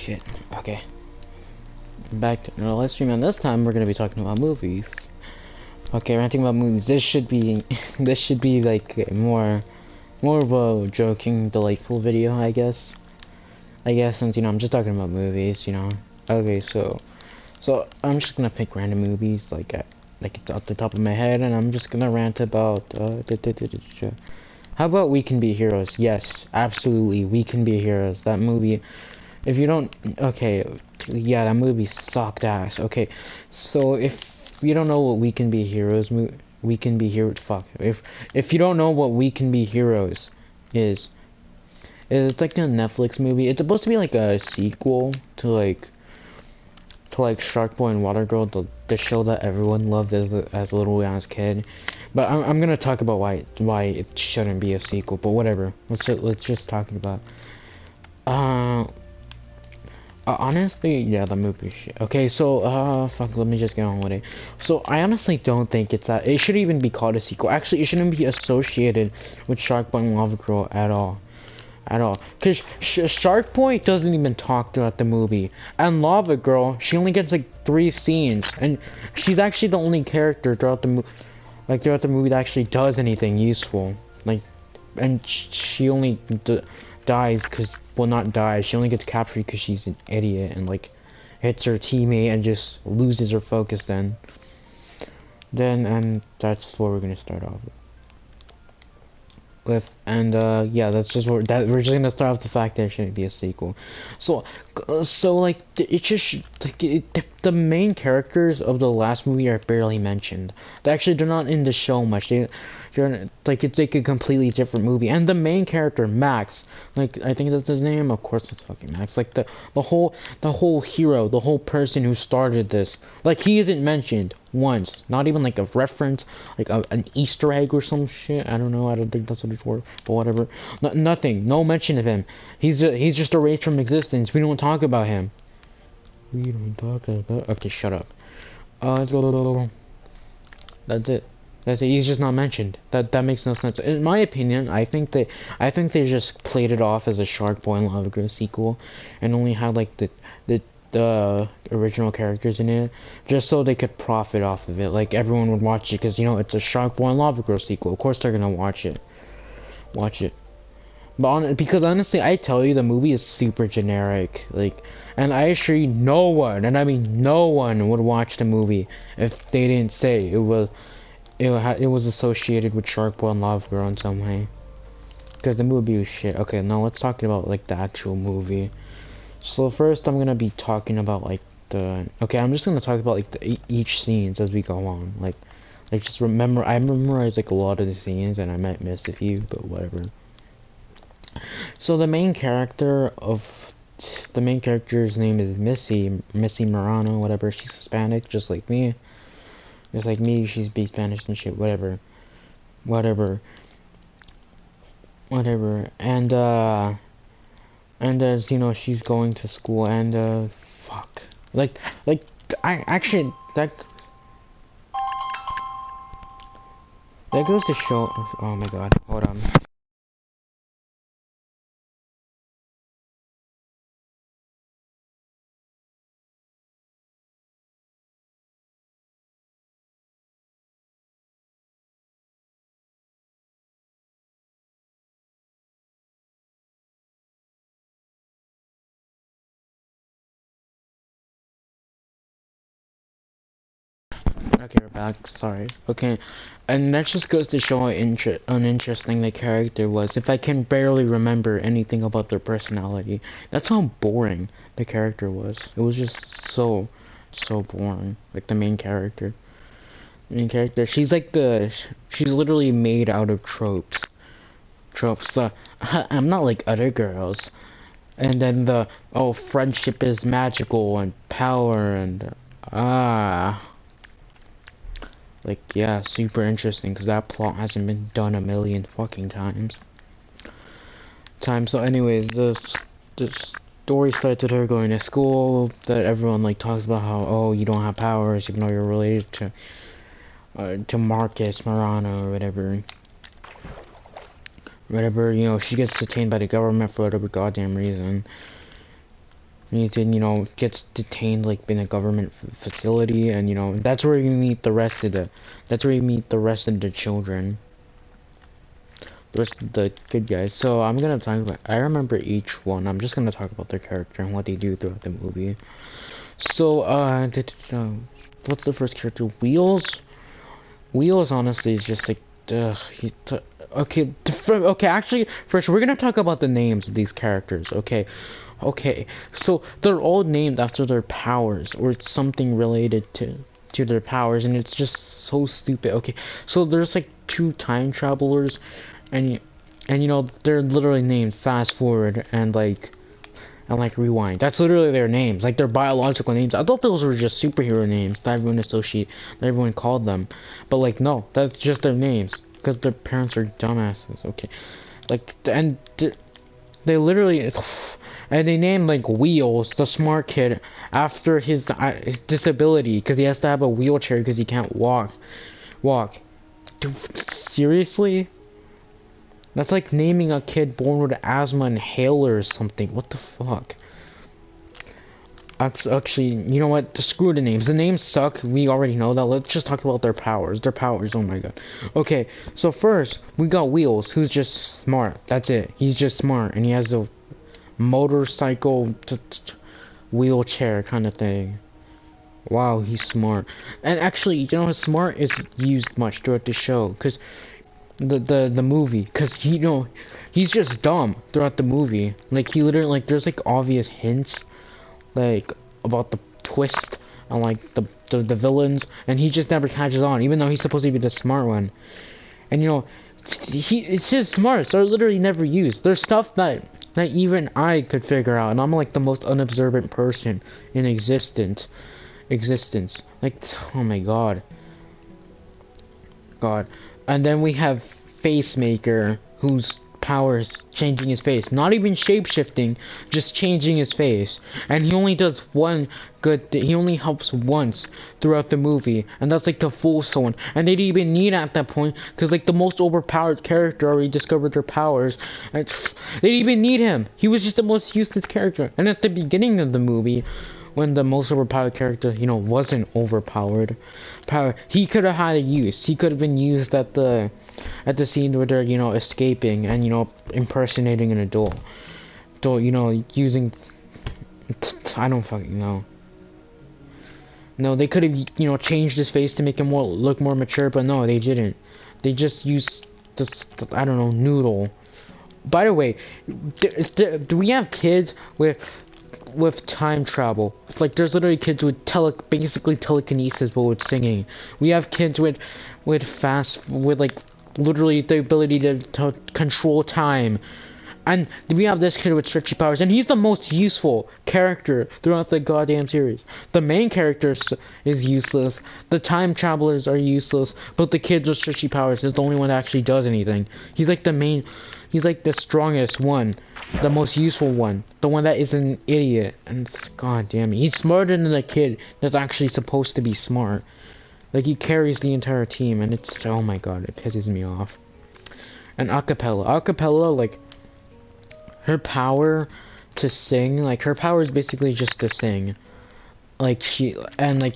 shit. Okay. Back to the live stream, and this time we're gonna be talking about movies. Okay, ranting about movies. This should be this should be like more of a joking, delightful video, I guess. Since I'm just talking about movies. Okay, so I'm just gonna pick random movies like it's off the top of my head, and I'm just gonna rant about how about We Can Be Heroes? Yes, absolutely, We Can Be Heroes. That movie. If you don't, okay, yeah, that movie sucked ass. Okay, so if you don't know what We Can Be Heroes, We Can Be Heroes. Fuck. If you don't know what We Can Be Heroes is it's like a Netflix movie. It's supposed to be like a sequel to Shark Boy and Water Girl, the show that everyone loved as a little ass kid. But I'm gonna talk about why it shouldn't be a sequel. But whatever. Let's just talk about. Honestly, yeah, the movie shit. Okay, so, fuck, let me just get on with it. So, I honestly don't think it should even be called a sequel. Actually, it shouldn't be associated with Shark Boy and Lava Girl at all. Because Shark Boy doesn't even talk throughout the movie. And Lava Girl, she only gets like 3 scenes. And she's actually the only character throughout the movie that actually does anything useful. And she only dies because, well, not dies, she only gets captured because she's an idiot and hits her teammate and just loses her focus and that's what we're gonna start off with. And yeah, we're just gonna start off the fact that it shouldn't be a sequel. So like it just the main characters of the last movie are barely mentioned. They're not in the show much. It's like a completely different movie. And the main character, Max, I think that's his name. Of course, it's fucking Max. The whole hero, the whole person who started this, he isn't mentioned once. Not even a reference, an Easter egg or some shit. I don't know. I don't think that's what it's for. But whatever. Nothing. No mention of him. He's just erased from existence. We don't talk about him. Okay, shut up. That's it. He's just not mentioned. That makes no sense. In my opinion, I think they just played it off as a Shark Boy and Lava Girl sequel, and only had the original characters in it, just so they could profit off of it. Everyone would watch it because it's a Shark Boy and Lava Girl sequel. Of course they're gonna watch it. But because honestly, I tell you, the movie is super generic. And I assure you, no one, and I mean no one, would watch the movie if they didn't say it was associated with Shark Boy and Lava Girl in some way. Because the movie was shit. Okay, now let's talk about the actual movie. So first, I'm gonna be talking about okay, I'm just gonna talk about each scenes as we go on. Just remember, I memorize a lot of the scenes, and I might miss a few, but whatever. So the main character's name is Missy Morano, whatever. She's Hispanic, just like me. She speaks Spanish and shit, whatever. And as she's going to school, and fuck. I actually, that goes to show, oh my god, hold on. Okay, we're back. Sorry. Okay, and that just goes to show how uninteresting the character was. If I can barely remember anything about their personality, that's how boring the character was. It was just so boring. The main character. She's she's literally made out of tropes. I'm not like other girls. And then friendship is magical and power and yeah, super interesting because that plot hasn't been done a million fucking times. So anyways, the story starts with her going to school, that everyone talks about how, oh, you don't have powers even though you're related to Marcus Morano or whatever. She gets detained by the government for whatever goddamn reason. And he then, gets detained like in a government facility, and that's where you meet the rest of the children, the rest of the good guys. So I'm gonna talk about. I remember each one. I'm just gonna talk about their character and what they do throughout the movie. So what's the first character? Wheels. Wheels honestly is just like, okay. Okay, actually, first we're gonna talk about the names of these characters. Okay, so they're all named after their powers or something related to their powers, and it's just so stupid. Okay, so there's like two time travelers, and they're literally named Fast Forward and like Rewind. That's literally their names, like their biological names. I thought those were just superhero names that everyone called them, but like no, that's just their names because their parents are dumbasses. Okay, like they literally. And they named like Wheels, the smart kid, after his disability, because he has to have a wheelchair because he can't walk. Dude, seriously? That's like naming a kid born with asthma inhaler or something. What the fuck? Actually, you know what? Screw the names. The names suck. We already know that. Let's just talk about their powers. Oh my god. Okay, so first, we got Wheels, who's just smart. That's it. He's just smart, and he has a motorcycle wheelchair kind of thing. Wow, he's smart. And actually, smart is used much throughout the show, because the movie, because he's just dumb throughout the movie. Like he literally, like, there's like obvious hints like about the twist and like the villains, and he just never catches on, even though he's supposed to be the smart one. And it's his smarts are literally never used. There's stuff that even I could figure out, and I'm like the most unobservant person in existence. Like, oh my god. And then we have Facemaker, whose power is changing his face. Not even shape-shifting, just changing his face. And he only does one good thing. He only helps once throughout the movie, and that's like to fool someone. And they didn't even need it at that point, because like the most overpowered character already discovered their powers. And they didn't even need him. He was just the most useless character. And at the beginning of the movie, when the most overpowered character, wasn't overpowered, he could have had a use. He could have been used at the scene where they're, escaping and, impersonating an adult. Using, I don't fucking know. No, they could have, changed his face to make him look more mature, but no, they didn't. They just used this, I don't know, noodle. By the way, do we have kids with time travel? It's like there's literally kids with basically telekinesis but with singing. We have kids with like literally the ability to control time. And we have this kid with stretchy powers, and he's the most useful character throughout the goddamn series. The main character is useless, the time travelers are useless, but the kid with stretchy powers is the only one that actually does anything. He's like the strongest one, the most useful one, the one that is an idiot, and god damn it, he's smarter than the kid that's actually supposed to be smart. Like, he carries the entire team, and it's, oh my god, it pisses me off. And acapella, like, her power to sing, like, her power is basically just to sing. Like,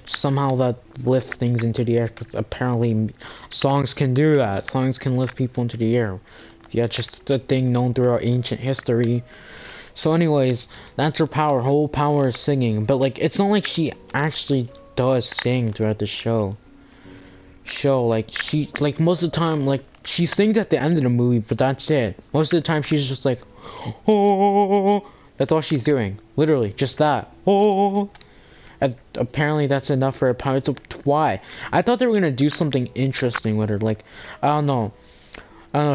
somehow that lifts things into the air, because apparently songs can do that. Songs can lift people into the air. Yeah, just a thing known throughout ancient history. So anyways, that's her power. Her whole power is singing. But, like, it's not like she actually does sing throughout the show. Like, most of the time, like, she sings at the end of the movie, but that's it. Most of the time, she's just like, oh, that's all she's doing. Literally, just that. Oh. And apparently that's enough for her power. So why? I thought they were gonna do something interesting with her. Like, I don't know.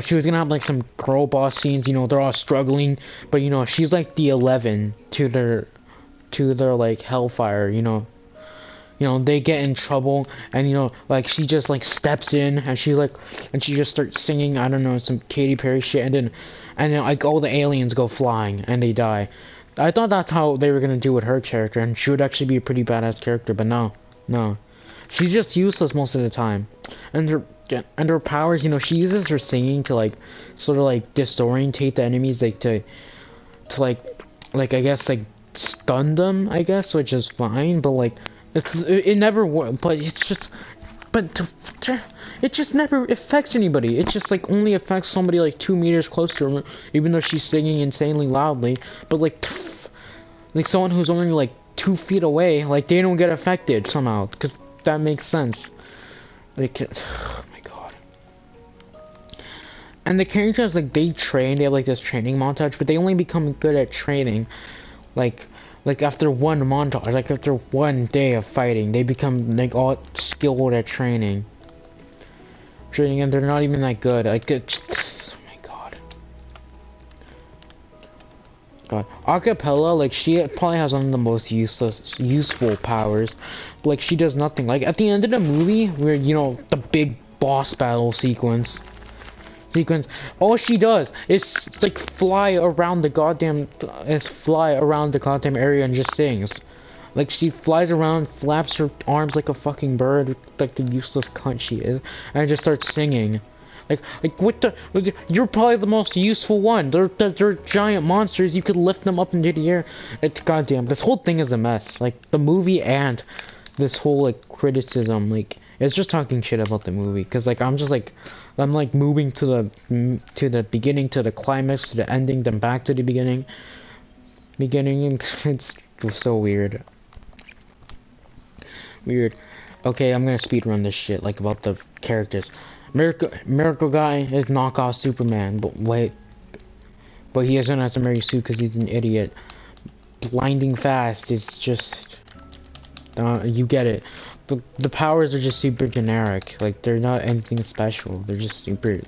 She was gonna have like some girl boss scenes. They're all struggling, but she's like the 11 to their like Hellfire. They get in trouble, and like she just like steps in, and she just starts singing, I don't know, some Katy Perry shit, and then like all the aliens go flying and they die. I thought that's how they were gonna do with her character, and she would actually be a pretty badass character, but no, she's just useless most of the time. And her powers, she uses her singing to like sort of like disorientate the enemies, like to like I guess like stun them, I guess, which is fine, but like, it never worked, but it's just, but it just never affects anybody. It just like only affects somebody like 2 meters close to her, even though she's singing insanely loudly, but like someone who's only like 2 feet away, like they don't get affected somehow, because that makes sense. Like, oh my god. And the characters, like, they train, they have like this training montage, but they only become good at training like after one montage, like after one day of fighting, they become like all skilled at training, and they're not even that good. Like, oh my god. Acapella, like, she probably has one of the most useful powers, but like she does nothing. Like at the end of the movie, where you know the big boss battle sequence, all she does is like fly around the goddamn area and just sings. Like, she flies around, flaps her arms like a fucking bird, like the useless cunt she is, and just starts singing. Like what the? You're probably the most useful one. They're giant monsters. You could lift them up into the air. It's goddamn. This whole thing is a mess. Like the movie and this whole like criticism, like it's just talking shit about the movie. Cause like I'm like moving to the beginning, to the climax, to the ending, then back to the beginning. It's so weird. Okay, I'm gonna speedrun this shit, like, about the characters. Miracle Guy is knockoff Superman, but he isn't as a Mary Sue because he's an idiot. Blinding Fast is just, you get it. The powers are just super generic. Like, they're not anything special. They're just super,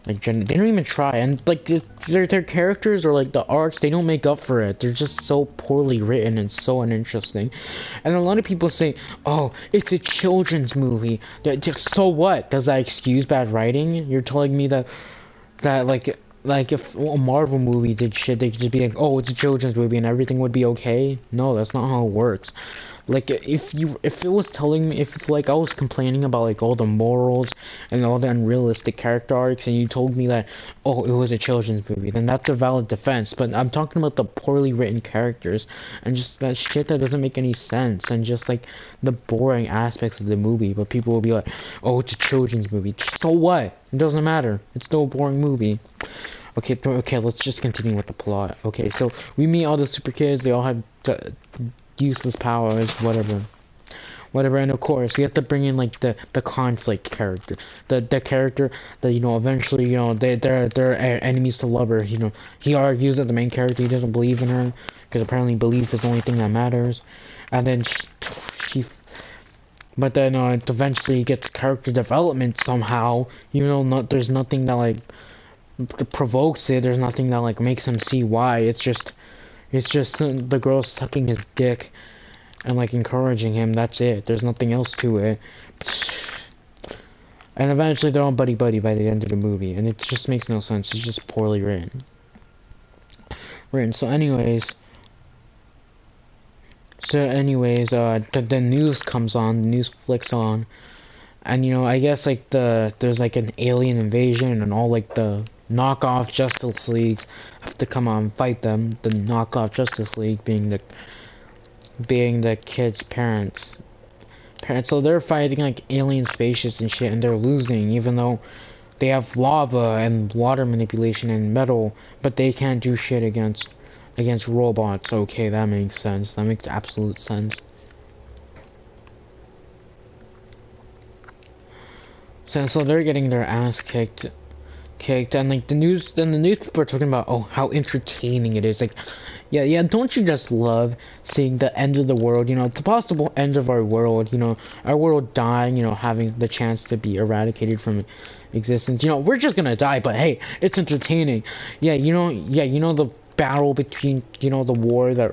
they don't even try. And like their characters, or like the arcs, they don't make up for it. They're just so poorly written and so uninteresting. And a lot of people say, oh, it's a children's movie. So what? Does that excuse bad writing? You're telling me that like if a Marvel movie did shit, they could just be like, oh, it's a children's movie and everything would be okay? No, that's not how it works. Like, if it was telling me, if it's like I was complaining about like all the morals and all the unrealistic character arcs, and you told me that, oh, it was a children's movie, then that's a valid defense. But I'm talking about the poorly written characters and just that shit that doesn't make any sense, and just like the boring aspects of the movie. But people will be like, oh, it's a children's movie. So what? It doesn't matter. It's still a boring movie. Okay, let's just continue with the plot. Okay, so we meet all the super kids. They all have useless powers, whatever, and of course we have to bring in like the conflict character, the character that, you know, eventually, you know, they're enemies to lovers. You know, he argues that the main character, he doesn't believe in her because apparently belief is the only thing that matters, and then but then it eventually gets character development somehow. You know, there's nothing that like provokes it. There's nothing that like makes him see why. It's just the girl sucking his dick and like encouraging him. That's it. There's nothing else to it. And eventually they're all buddy-buddy by the end of the movie, and it just makes no sense. It's just poorly written. So anyways, the news comes on. The news flicks on, and you know, I guess like there's like an alien invasion, and all like the knockoff Justice League have to come on and fight them. The knockoff Justice League being the kids' parents. So they're fighting like alien spaceships and shit, and they're losing, even though they have lava and water manipulation and metal, but they can't do shit against robots. Okay, that makes sense. That makes absolute sense. So they're getting their ass kicked, and like the newspaper are talking about, oh, how entertaining it is. Like, yeah, don't you just love seeing the end of the world, you know, the possible end of our world, you know, our world dying, you know, having the chance to be eradicated from existence. You know, we're just gonna die, but hey, it's entertaining. Yeah, you know the battle between, you know, the war that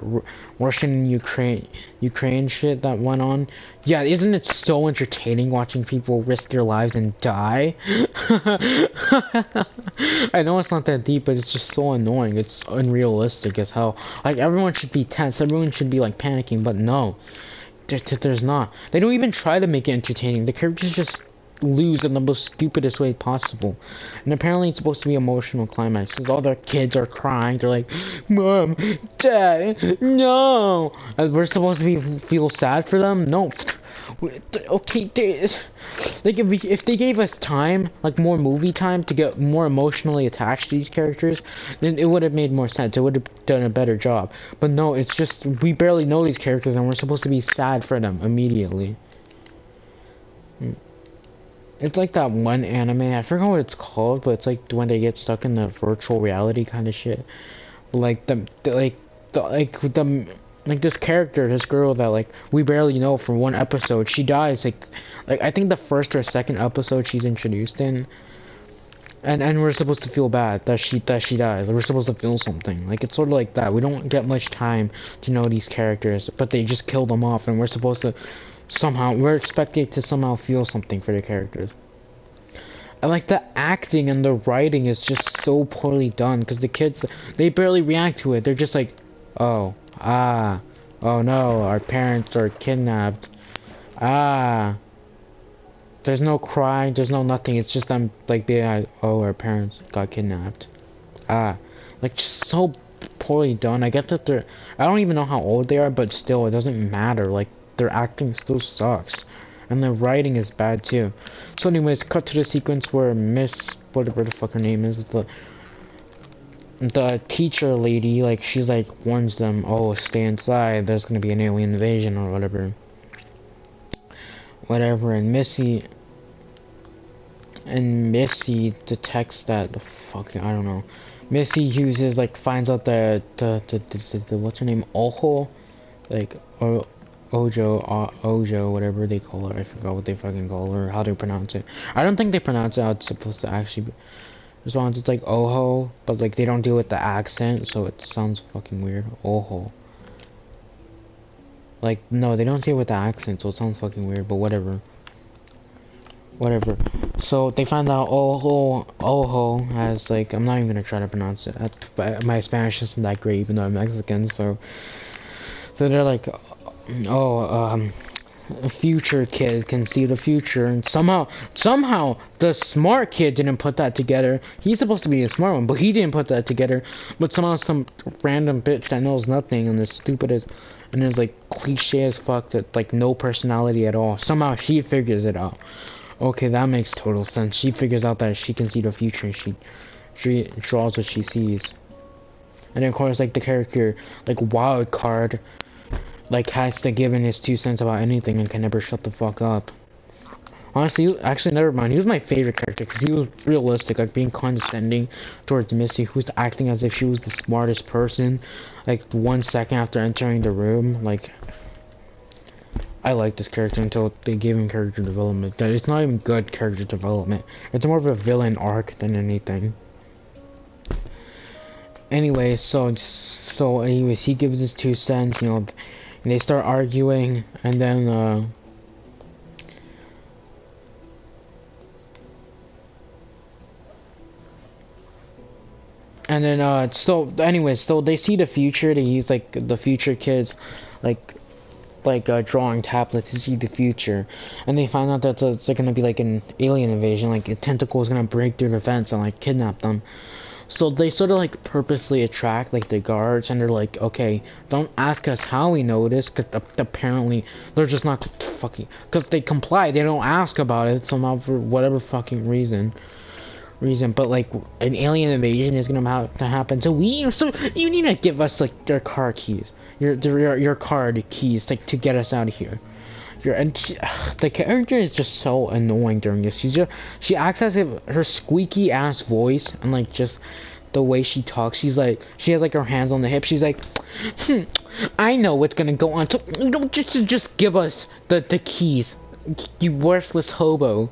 Russian and Ukraine shit that went on. Yeah, isn't it so entertaining watching people risk their lives and die? I know it's not that deep, but it's just so annoying. It's unrealistic as hell. Like, everyone should be tense, everyone should be like panicking, but no, there's not. They don't even try to make it entertaining. The characters just lose in the most stupidest way possible. And apparently it's supposed to be emotional climax because all the kids are crying. They're like, Mom, Dad, no. And we're supposed to feel sad for them. No. Okay, like if they gave us time, like more movie time to get more emotionally attached to these characters, then it would have made more sense. It would have done a better job. But no, it's just we barely know these characters and we're supposed to be sad for them immediately. It's like that one anime, I forgot what it's called, but it's like when they get stuck in the virtual reality kind of shit. Like like this character, this girl that like we barely know for one episode, she dies like I think the first or second episode she's introduced in, and we're supposed to feel bad that she dies. We're supposed to feel something. Like it's sort of like that. We don't get much time to know these characters, but they just kill them off, and we're supposed to we're expected to somehow feel something for the characters. And like the acting and the writing is just so poorly done because the kids, they barely react to it. They're just like, oh, ah, oh no, our parents are kidnapped. Ah, there's no crying, there's no nothing. It's just them like being like, oh, our parents got kidnapped. Ah, like just so poorly done. I get that I don't even know how old they are, but still, it doesn't matter. Like their acting still sucks. And the writing is bad too. So anyways, cut to the sequence where Miss, whatever the fuck her name is, the teacher lady, like, she's like, warns them, oh, stay inside, there's gonna be an alien invasion or whatever. Whatever, and Missy detects that, fucking, I don't know. Missy uses, like, finds out the what's her name, Oho? Like, or Ojo, whatever they call her. I forgot what they fucking call her, how to pronounce it. I don't think they pronounce it how it's supposed to actually be. As long as it's like Oho, but like they don't deal with the accent, so it sounds fucking weird. Oho. Like, no, they don't say it with the accent, so it sounds fucking weird, but whatever. Whatever. So they find out Oho has like, I'm not even gonna try to pronounce it. My Spanish isn't that great, even though I'm Mexican, so they're like, oh, a future kid can see the future, and somehow the smart kid didn't put that together. He's supposed to be a smart one, but he didn't put that together. But somehow some random bitch that knows nothing and is stupid as and is like cliche as fuck, that like no personality at all, somehow she figures it out. Okay, that makes total sense. She figures out that she can see the future and she draws what she sees. And then of course, like the character like Wild Card, like has to give in his 2 cents about anything and can never shut the fuck up. Honestly, actually, never mind. He was my favorite character because he was realistic, like being condescending towards Missy, who's acting as if she was the smartest person. Like 1 second after entering the room, like I like this character until they gave him character development. That it's not even good character development. It's more of a villain arc than anything. Anyway, so anyways, he gives his 2 cents, you know. And they start arguing, and then so anyways, so they see the future. They use like the future kids like drawing tablets to see the future, and they find out that it's gonna be like an alien invasion, like a tentacle is gonna break through the fence and like kidnap them. So they sort of like purposely attract like the guards, and they're like, okay, don't ask us how we know this, because apparently they're just not fucking, because they comply, they don't ask about it somehow for whatever fucking reason, but like an alien invasion is gonna have to happen, so you need to give us like their car keys, your card keys, like to get us out of here. The character is just so annoying during this. She acts as if her squeaky ass voice and like just the way she talks. She has like her hands on the hip. She's like, I know what's gonna go on. So you don't just give us the keys, you worthless hobo.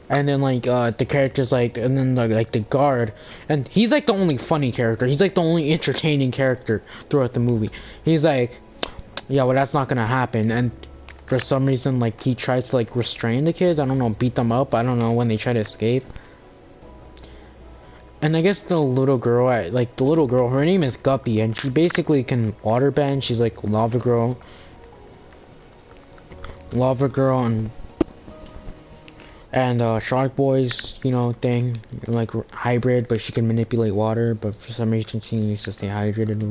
And then like the character's like, and then like the guard, and he's like the only funny character. He's like the only entertaining character throughout the movie. He's like, yeah, well, that's not gonna happen. And for some reason, like, he tries to like restrain the kids. I don't know, beat them up. I don't know, when they try to escape. And I guess the little girl, her name is Guppy, and she basically can waterbend. She's like lava girl. Lava Girl and Shark Boy's, you know, thing, like hybrid, but she can manipulate water, but for some reason she needs to stay hydrated or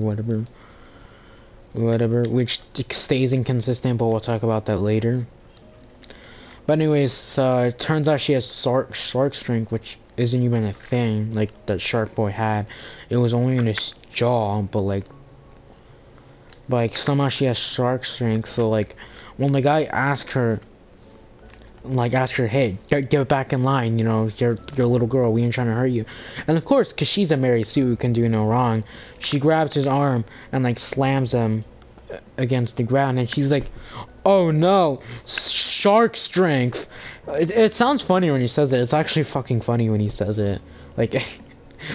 whatever, which stays inconsistent, but we'll talk about that later. But anyways, it turns out she has shark strength, which isn't even a thing, like, that Shark Boy had. It was only in his jaw, but, like, somehow she has shark strength, so, like, when the guy asked her, hey, get back in line, you know, you're a little girl, we ain't trying to hurt you. And of course, because she's a Mary Sue who can do no wrong, she grabs his arm and, like, slams him against the ground, and she's like, oh no, shark strength. It sounds funny when he says it. It's actually fucking funny when he says it. Like,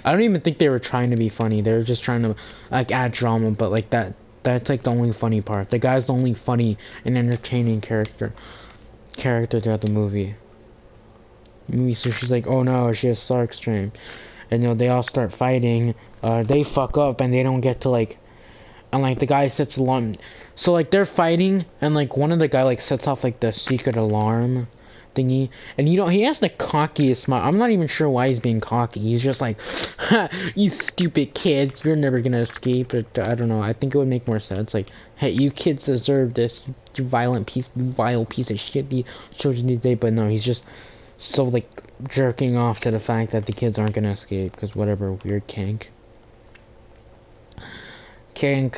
I don't even think they were trying to be funny. They were just trying to, like, add drama, but, like, that's, like, the only funny part. The guy's the only funny and entertaining character throughout the movie. So she's like, oh no, she has shark strength. And, you know, they all start fighting. They fuck up, and they don't get to, like, and, like, the guy sets alarm. So, like, they're fighting, and, like, one of the guy, like, sets off, like, the secret alarm thingy. And, you know, he has the cockiest smile. I'm not even sure why he's being cocky. He's just like, ha, you stupid kids, you're never gonna escape. I don't know. I think it would make more sense. Like, hey, you kids deserve this, you vile piece of shit, the children these days. But no, he's just so, like, jerking off to the fact that the kids aren't gonna escape, because whatever, weird kink.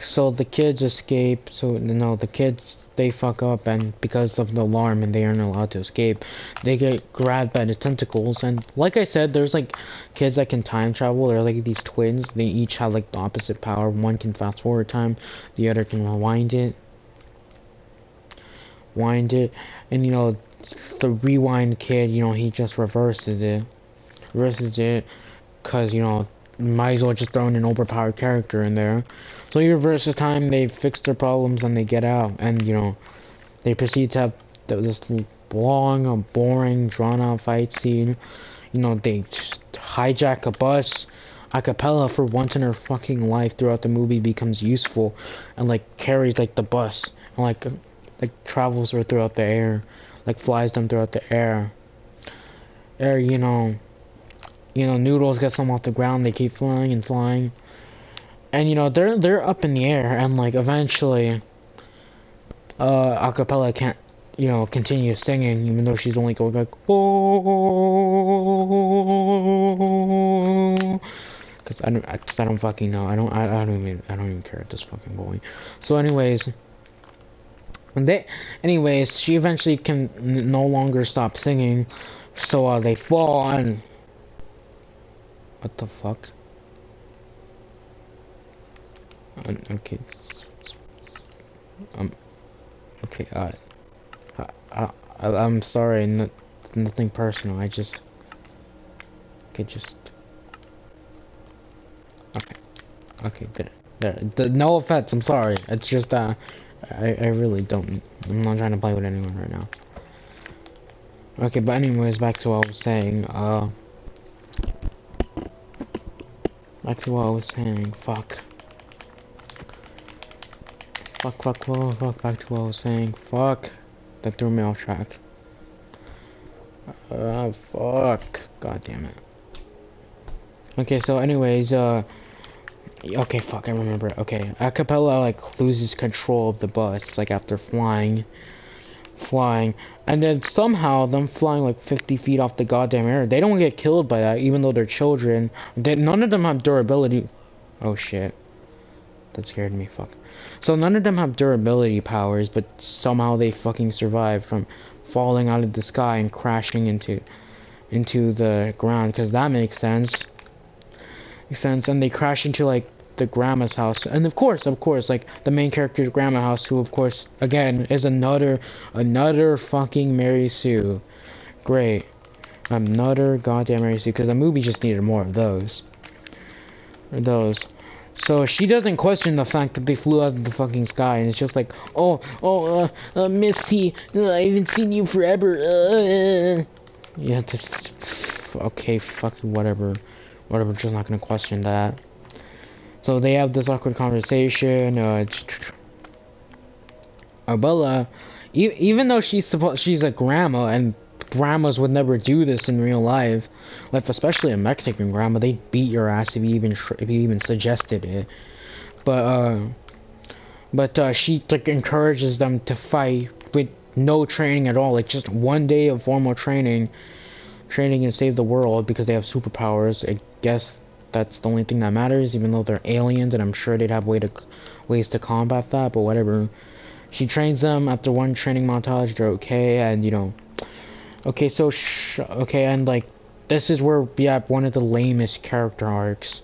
So the kids escape, so no, the kids, they fuck up, and because of the alarm and they aren't allowed to escape, they get grabbed by the tentacles. And like I said, there's, like, kids that can time travel. They're like these twins. They each have, like, the opposite power. One can fast forward time, the other can rewind it, and, you know, the rewind kid, you know, he just reverses it, because, you know, might as well just throw in an overpowered character in there. So he reverses time, they fix their problems, and they get out. And, you know, they proceed to have this long, boring, drawn-out fight scene. You know, they just hijack a bus. Acapella, for once in her fucking life throughout the movie, becomes useful and, like, carries, like, the bus and, like travels her throughout the air, like, flies them throughout the air. You know, Noodles gets them off the ground. They keep flying and flying, and, you know, they're up in the air, and, like, eventually, Acapella can't, you know, continue singing, even though she's only going like, oh, because I don't fucking know. I don't even care at this fucking point. So, anyways, she eventually can no longer stop singing, so they fall and. What the fuck? Okay. Okay. I'm sorry. Nothing personal. I just. Okay. Just. Okay. Okay. There. No offense. I'm sorry. It's just I really don't. I'm not trying to play with anyone right now. Okay. But anyways, back to what I was saying. Back to what I was saying. Fuck. Back to what I was saying. Fuck. That threw me off track. Fuck. God damn it. Okay, so anyways, okay, fuck, I remember. Okay, Acapella, like, loses control of the bus, like, after flying, and then somehow them flying like 50 feet off the goddamn air, they don't get killed by that, even though they're children. None of them have durability. Oh shit, that scared me. Fuck. So none of them have durability powers, but somehow they fucking survive from falling out of the sky and crashing into the ground, because that makes sense. And they crash into, like, the grandma's house, and of course, like, the main character's grandma house, who, of course, again, is another fucking Mary Sue. Great. Another goddamn Mary Sue, because the movie just needed more of those. So she doesn't question the fact that they flew out of the fucking sky, and it's just like, Missy, I haven't seen you forever. Yeah, okay, fucking whatever, just not gonna question that. So they have this awkward conversation. Arbella, even though she's a grandma, and grandmas would never do this in real life, like especially a Mexican grandma, they'd beat your ass if you even suggested it. But she like encourages them to fight with no training at all, like just 1 day of formal training and save the world because they have superpowers. I guess that's the only thing that matters, even though they're aliens, and I'm sure they'd have ways to combat that, but whatever. She trains them. After one training montage, they're okay, and you know, okay, so okay, and like this is where we have one of the lamest character arcs.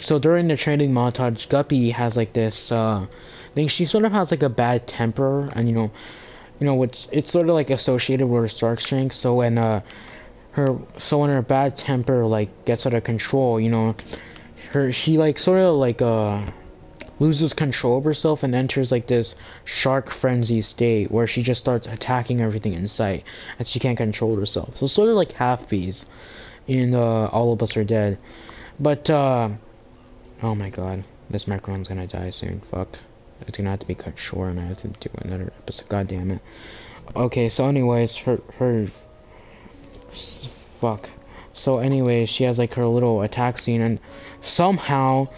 So during the training montage, Guppy has like this thing. She sort of has like a bad temper, and you know, it's sort of like associated with her Stark strength. So when her bad temper like gets out of control, you know, she like sort of like loses control of herself and enters like this shark frenzy state where she just starts attacking everything in sight and she can't control herself. So sort of like Half-Bees in All of Us Are Dead. But oh my god, this microphone's gonna die soon. Fuck. It's gonna have to be cut short and I have to do another episode. God damn it. Okay, so anyways, fuck. So anyways, she has like her little attack scene, and somehow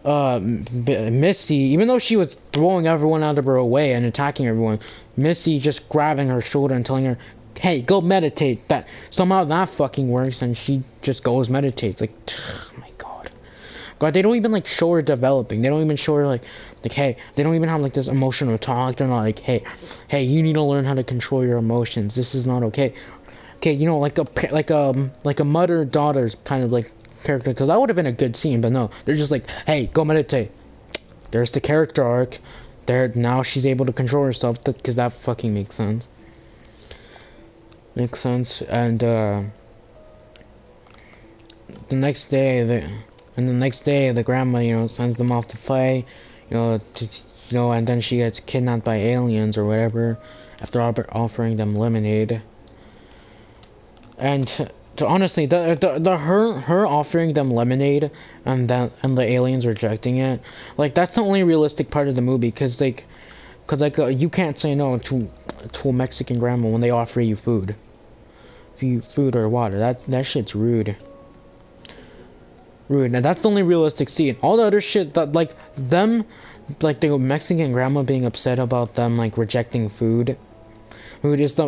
Missy, even though she was throwing everyone out of her way and attacking everyone, Missy just grabbing her shoulder and telling her, hey, go meditate. That somehow that fucking works, and she just goes meditates. Like, oh my god, they don't even like show her developing. They don't even show her like hey, they don't even have like this emotional talk. They're not like, hey, you need to learn how to control your emotions. This is not okay. Okay, you know, like a mother-daughter kind of like character, because that would have been a good scene, but no, they're just like, hey, go meditate. There's the character arc. There, now she's able to control herself, because that fucking makes sense. And the next day, the grandma, you know, sends them off to fight, and then she gets kidnapped by aliens or whatever after offering them lemonade. And honestly, her offering them lemonade and the aliens rejecting it, like that's the only realistic part of the movie, because you can't say no to a Mexican grandma when they offer you food or water. That shit's rude. And that's the only realistic scene. All the other shit that like the Mexican grandma being upset about them like rejecting food is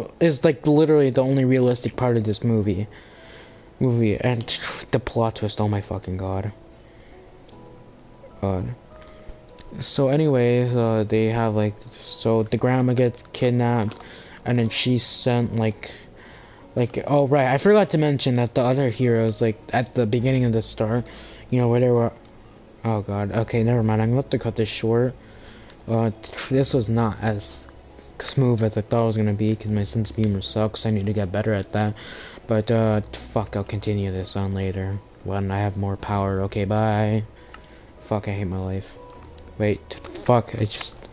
like literally the only realistic part of this movie. And the plot twist, oh my fucking god. So anyways, they have so the grandma gets kidnapped, and then she's sent oh right, I forgot to mention that the other heroes, like at the beginning of the start, you know, where they were, oh god, okay, never mind, I'm gonna have to cut this short. This was not as smooth as I thought it was gonna be, because my sense of humor sucks. I need to get better at that. But fuck, I'll continue this on later when I have more power. Okay, bye. Fuck, I hate my life. Wait, fuck, I just